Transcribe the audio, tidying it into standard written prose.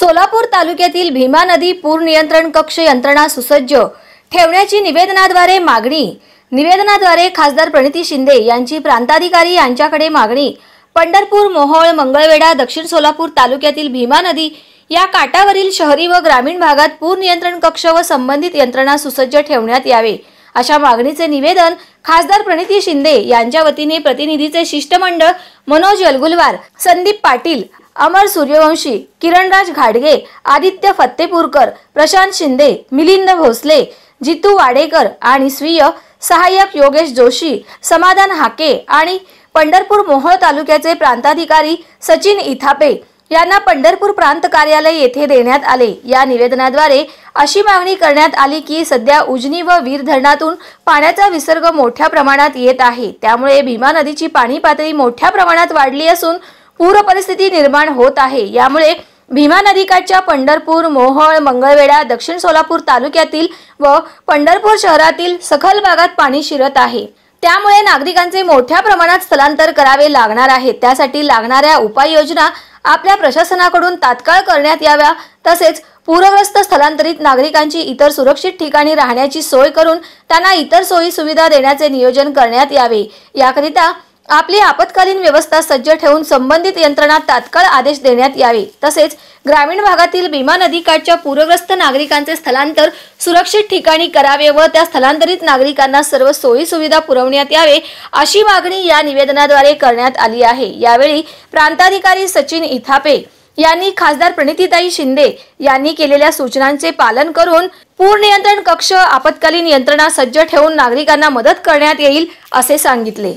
सोलापूर तालुक्यातील भीमा नदी पूर नियंत्रण कक्ष यंत्रणा सुसज्ज ठेवण्याची निवेदनाद्वारे मागणी। निवेदनाद्वारे खासदार प्रणिती शिंदे यांची प्रांताधिकारी यांच्याकडे मागणी। पंढरपूर, मोहोळ, मंगळवेढा, दक्षिण सोलापूर तालुक्यातील भीमा नदी या काठावरील शहरी व ग्रामीण भागात पूर नियंत्रण कक्ष व संबंधित यंत्रणा सुसज्ज ठेवण्यात यावे अशा मागणीचे निवेदन खासदार प्रणिती शिंदे यांच्या वतीने प्रतिनिधीचे शिष्टमंडळ मनोज यलगुलवार, संदीप पाटील, अमर सूर्यवंशी, किरणराज घाडगे, आदित्य फत्तेपूरकर, प्रशांत शिंदे, मिलिंद भोसले, जितू वाडेकर आणि स्वीय सहाय्यक योगेश जोशी, समाधान हाके आणि पंढरपूर मोहोळ तालुक्याचे प्रांताधिकारी सचिन इथापे यांना पंढरपूर प्रांत कार्यालय येथे देण्यात आले। या निवेदनाद्वारे अशी मागणी करण्यात आली की सध्या उजनी व वीर धरणातून पाण्याचा विसर्ग मोठ्या प्रमाणात येत आहे। त्यामुळे भीमा नदीची पाणी पातळी मोठ्या प्रमाणात वाढली असून पूर परिस्थिती निर्माण होत आहे। यामुळे भीमा नदीकाठच्या पंढरपूर, मोहोळ, मंगळवेढा, दक्षिण सोलापूर तालुक्यातील व पंढरपूर शहरातील सखल भागात पाणी शिरत आहे। त्यामुळे नागरिकांचे मोठ्या प्रमाणात स्थलांतर करावे लागणार आहे। त्यासाठी लागणाऱ्या उपाययोजना आपल्या प्रशासनाकडून तात्काळ करण्यात याव्या। तसेच पूरग्रस्त स्थलांतरित नागरिकांची इतर सुरक्षित ठिकाणी राहण्याची सोय करून त्यांना इतर सोयी सुविधा देण्याचे नियोजन करण्यात यावे। याकरिता आपली आपत्कालीन व्यवस्था सज्ज ठेवून संबंधित यंत्रणा तात्काळ आदेश देण्यात यावे। तसेच ग्रामीण भागातील भीमा नदीकाठच्या पूरग्रस्त नागरिकांचे स्थलांतर सुरक्षित ठिकाणी करावे व त्या स्थलांतरित नागरिकांना सर्व सोयी सुविधा पुरवण्यात यावे अशी मागणी या निवेदनाद्वारे करण्यात आली आहे। यावेळी प्रांताधिकारी सचिन इथापे यांनी खासदार प्रणितीताई शिंदे यांनी केलेल्या सूचनांचे पालन करून पूर नियंत्रण कक्ष आपत्कालीन यंत्रणा सज्ज ठेवून नागरिकांना मदत करण्यात येईल असे सांगितले।